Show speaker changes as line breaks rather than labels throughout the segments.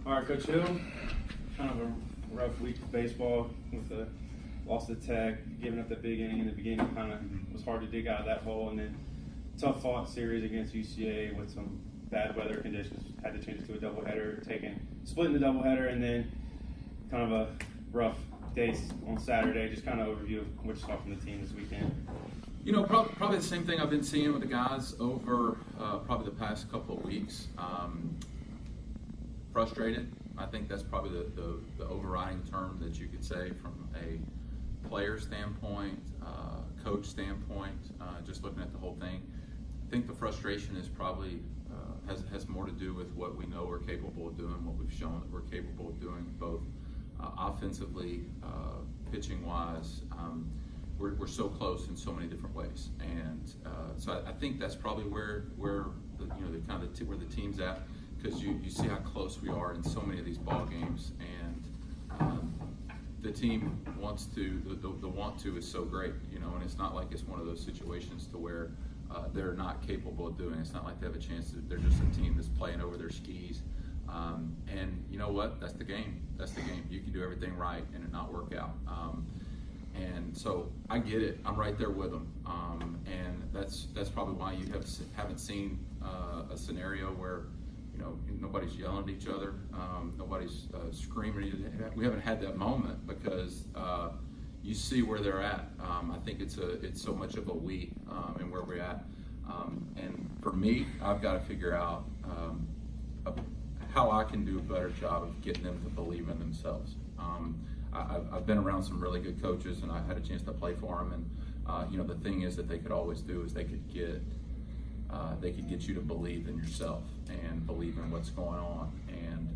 All right, Coach Hill, kind of a rough week of baseball with the loss of Tech, giving up that big inning in the beginning. Kind of was hard to dig out of that hole, and then tough fought series against UCA with some bad weather conditions. Had to change it to a doubleheader, splitting the doubleheader, and then kind of a rough day on Saturday. Just kind of overview of what you saw from the team this weekend.
You know, probably the same thing I've been seeing with the guys over probably the past couple of weeks. Frustrated. I think that's probably the overriding term that you could say from a player standpoint, coach standpoint, just looking at the whole thing. I think the frustration is probably has more to do with what we know we're capable of doing, what we've shown that we're capable of doing, both offensively, pitching-wise. We're so close in so many different ways, and so I think that's probably where where the team's at, because you see how close we are in so many of these ball games, and the team wants to. The want to is so great, and it's not like it's one of those situations to where they're not capable of doing it. It's not like they have a chance to. They're just a team that's playing over their skis, and you know what? That's the game. That's the game. You can do everything right and it not work out. And so I get it. I'm right there with them, and that's probably why you haven't seen a scenario where nobody's yelling at each other, nobody's screaming. We haven't had that moment because you see where they're at. I think it's so much of a we and where we're at. And for me, I've got to figure out how I can do a better job of getting them to believe in themselves. I've been around some really good coaches, and I had a chance to play for them. And the thing is that they could always do is they could get you to believe in yourself and believe in what's going on. And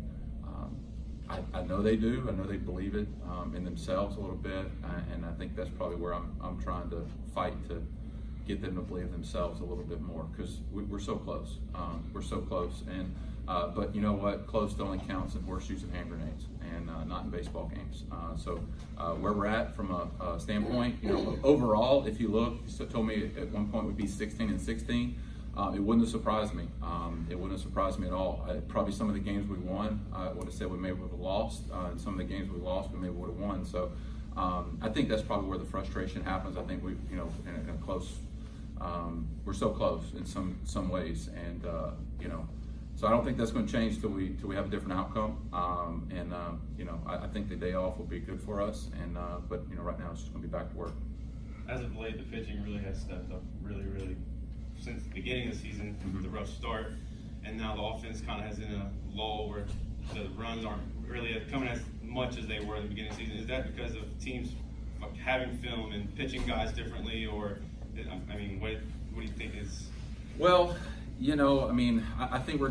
I know they do. I know they believe it in themselves a little bit, and I think that's probably where I'm trying to fight to get them to believe in themselves a little bit more, because we're so close. We're so close, and but you know what? Close only counts in horseshoes and hand grenades, and not in baseball games. So where we're at from a standpoint, overall, if you look, you told me at one point we'd be 16-16. It wouldn't have surprised me. It wouldn't have surprised me at all. Probably some of the games we won, I would have said we maybe would have lost. And some of the games we lost, we maybe would have won. So I think that's probably where the frustration happens. I think we, in a close, we're so close in some ways, and so I don't think that's going to change till we have a different outcome. I think the day off will be good for us. And but right now it's just going to be back to work.
As of late, the pitching really has stepped up, really since the beginning of the season, the rough start, and now the offense kind of has in a lull where the runs aren't really coming as much as they were in the beginning of the season. Is that because of teams having film and pitching guys differently, or I mean, what do you think is?
Well, I think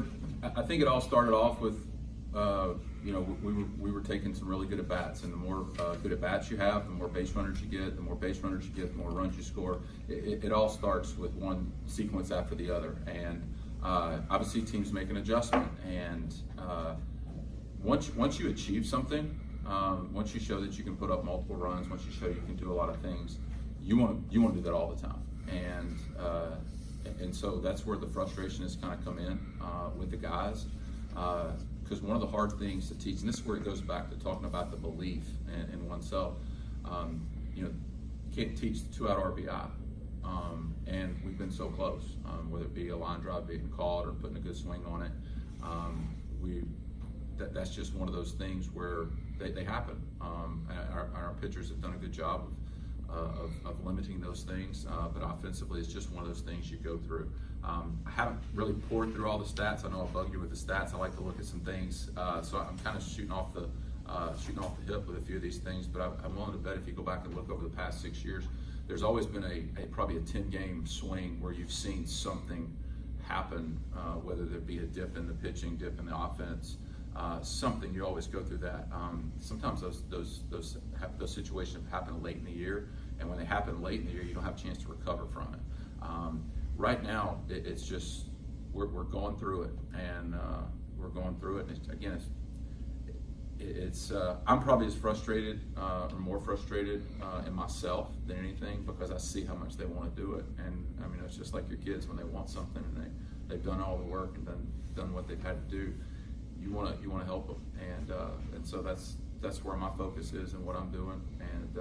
it all started off with we were taking some really good at bats, and the more good at bats you have, the more base runners you get. The more base runners you get, the more runs you score. It all starts with one sequence after the other, and obviously teams make an adjustment. And once you achieve something, once you show that you can put up multiple runs, once you show you can do a lot of things, you want to do that all the time. And so that's where the frustration has kind of come in with the guys. Because one of the hard things to teach, and this is where it goes back to talking about the belief in oneself. You can't teach 2-out RBI, and we've been so close. Whether it be a line drive being called or putting a good swing on it, that's just one of those things where they happen. And our pitchers have done a good job of limiting those things, but offensively, it's just one of those things you go through. I haven't really poured through all the stats. I know I'll bug you with the stats. I like to look at some things, so I'm kind of shooting off the hip with a few of these things. But I'm willing to bet if you go back and look over the past 6 years, there's always been probably a 10-game swing where you've seen something happen, whether there be a dip in the pitching, dip in the offense. Something, you always go through that. Sometimes those situations happen late in the year, and when they happen late in the year, you don't have a chance to recover from it. Right now, it's just we're going through it, and we're going through it. And it's I'm probably as frustrated or more frustrated in myself than anything, because I see how much they want to do it. And I mean, it's just like your kids when they want something and they've done all the work and done what they've had to do. you want to help them, and so that's where my focus is and what I'm doing, and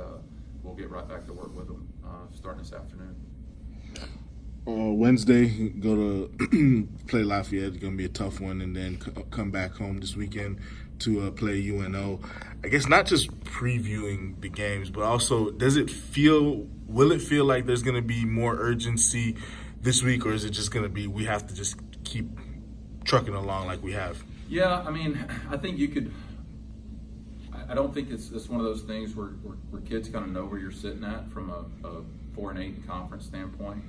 we'll get right back to work with them starting this afternoon.
Wednesday, go to play Lafayette. It's going to be a tough one, and then come back home this weekend to play UNO. I guess not just previewing the games, but also will it feel like there's going to be more urgency this week, or is it just going to be we have to just keep trucking along like we have?
Yeah, I mean, I think you could. I don't think it's one of those things where kids kind of know where you're sitting at from a 4-8 conference standpoint.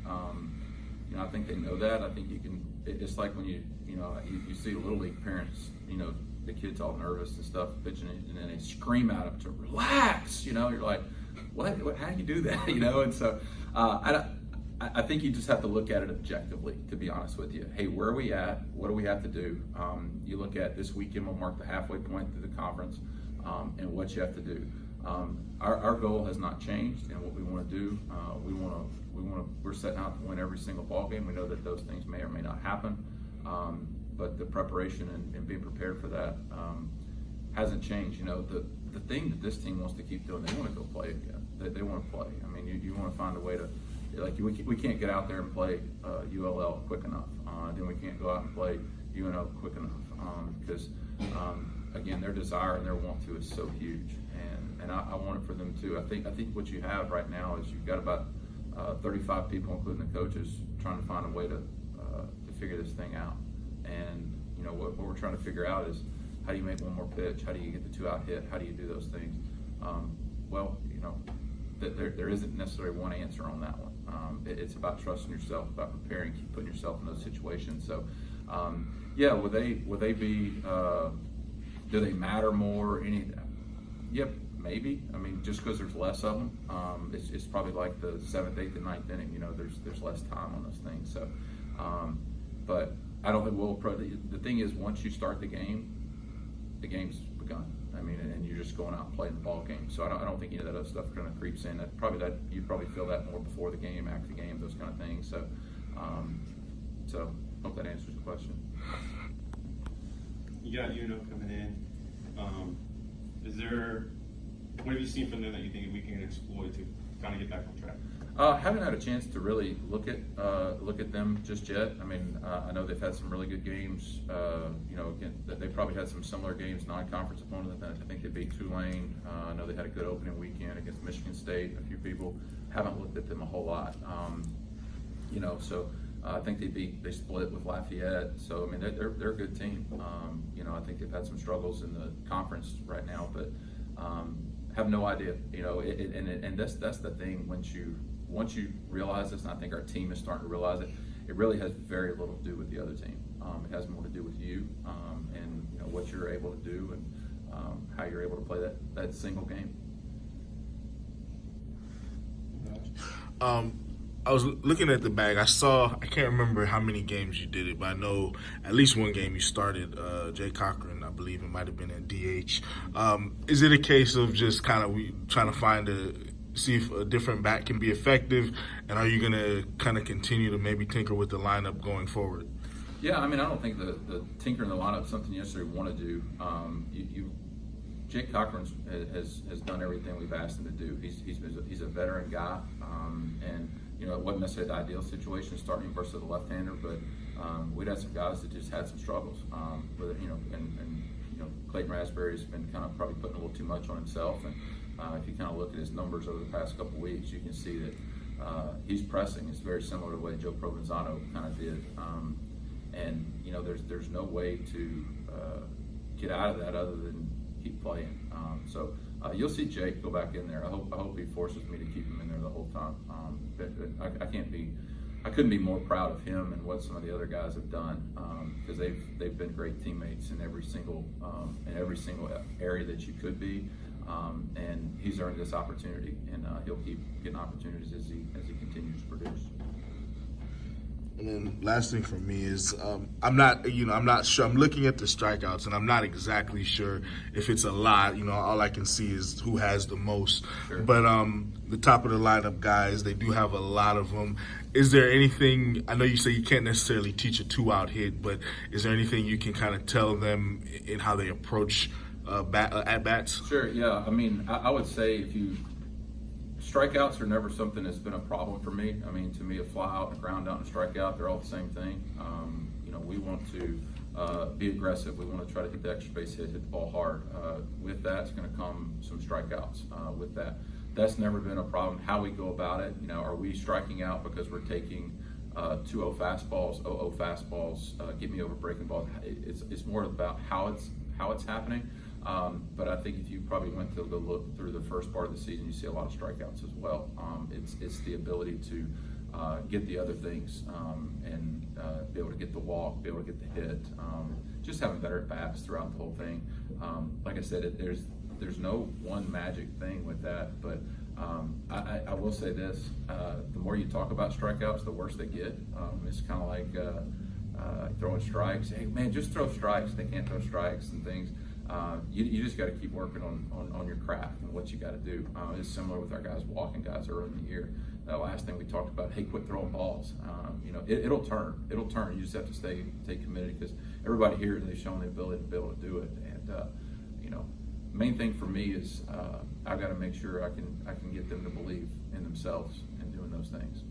I think they know that. I think you can. It's like when you see little league parents, the kids all nervous and stuff, pitching it, and then they scream at them to relax. You're like, what? How do you do that? And so I think you just have to look at it objectively, to be honest with you. Hey, where are we at? What do we have to do? You look at this weekend will mark the halfway point through the conference, and what you have to do. Our goal has not changed, and what we want to do, we're setting out to win every single ball game. We know that those things may or may not happen, but the preparation and being prepared for that hasn't changed. The thing that this team wants to keep doing, they want to go play again. They want to play. I mean, you want to find a way to, we can't get out there and play ULL quick enough. Then we can't go out and play UNO quick enough because, again, their desire and their want to is so huge. And I want it for them too. I think what you have right now is you've got about 35 people, including the coaches, trying to find a way to figure this thing out. And what we're trying to figure out is how do you make one more pitch? How do you get the 2-out hit? How do you do those things? There isn't necessarily one answer on that one. It's about trusting yourself, about preparing, keep putting yourself in those situations. So, will they be? Do they matter more? Yep. Maybe. I mean, just because there's less of them, it's probably like the 7th, 8th, and 9th inning. There's less time on those things. So, but I don't think the thing is, once you start the game's begun. I mean, and you're just going out and playing the ball game. So I don't think any of that other stuff kind of creeps in. You probably feel that more before the game, after the game, those kind of things. So, hope that answers the question.
You got UNO coming in. What have you seen from them that you think we can exploit to kind of get back on track?
Haven't had a chance to really look at them just yet. I mean, I know they've had some really good games. Again, they probably had some similar games, non-conference opponents. I think they beat Tulane. I know they had a good opening weekend against Michigan State. A few people haven't looked at them a whole lot. So I think they split with Lafayette. So I mean, they're a good team. I think they've had some struggles in the conference right now, but have no idea. And that's the thing. Once you realize this, and I think our team is starting to realize it, it really has very little to do with the other team. It has more to do with you and what you're able to do and how you're able to play that single game.
I was looking at the bag. I can't remember how many games you did it, but I know at least one game you started Jay Cochran. I believe it might have been in DH. Is it a case of just kind of trying to see if a different bat can be effective, and are you going to kind of continue to maybe tinker with the lineup going forward?
Yeah, I mean, I don't think the tinkering the lineup is something you necessarily want to do. Jake Cochran has done everything we've asked him to do. He's a veteran guy, and it wasn't necessarily the ideal situation starting versus the left-hander, but we'd had some guys that just had some struggles with it. Clayton Raspberry's been kind of probably putting a little too much on himself, and if you kind of look at his numbers over the past couple of weeks, you can see that he's pressing. It's very similar to the way Joe Provenzano kind of did, and there's no way to get out of that other than keep playing. So you'll see Jake go back in there. I hope he forces me to keep him in there the whole time. I couldn't be more proud of him and what some of the other guys have done because they've been great teammates in every single area that you could be. And he's earned this opportunity, and he'll keep getting opportunities as he continues to produce.
And then last thing for me is I'm not sure. I'm looking at the strikeouts and I'm not exactly sure if it's a lot. All I can see is who has the most.
Sure.
But the top of the lineup guys, they do have a lot of them. Is there anything? I know you say you can't necessarily teach a 2-out hit, but is there anything you can kind of tell them in how they approach at bats?
Sure. Yeah. I mean, I would say strikeouts are never something that's been a problem for me. I mean, to me, a fly out, a ground out, and a strikeout, they're all the same thing. We want to be aggressive. We want to try to hit the extra base hit the ball hard. With that, it's going to come some strikeouts. With that, that's never been a problem. How we go about it, are we striking out because we're taking 2-0 fastballs, 0-0 fastballs, get me over breaking balls? It's more about how it's happening. But I think if you probably went to look through the first part of the season, you see a lot of strikeouts as well. It's the ability to get the other things and be able to get the walk, be able to get the hit, just having better at-bats throughout the whole thing. Like I said, there's no one magic thing with that, but I will say this, the more you talk about strikeouts, the worse they get. It's kind of like throwing strikes. Hey, man, just throw strikes. They can't throw strikes and things. You just got to keep working on your craft and what you got to do. It's similar with our guys walking guys early in the year. That last thing we talked about, hey, quit throwing balls. It'll turn. It'll turn. You just have to stay committed because everybody here, they've shown the ability to be able to do it. And main thing for me is I've got to make sure I can get them to believe in themselves and doing those things.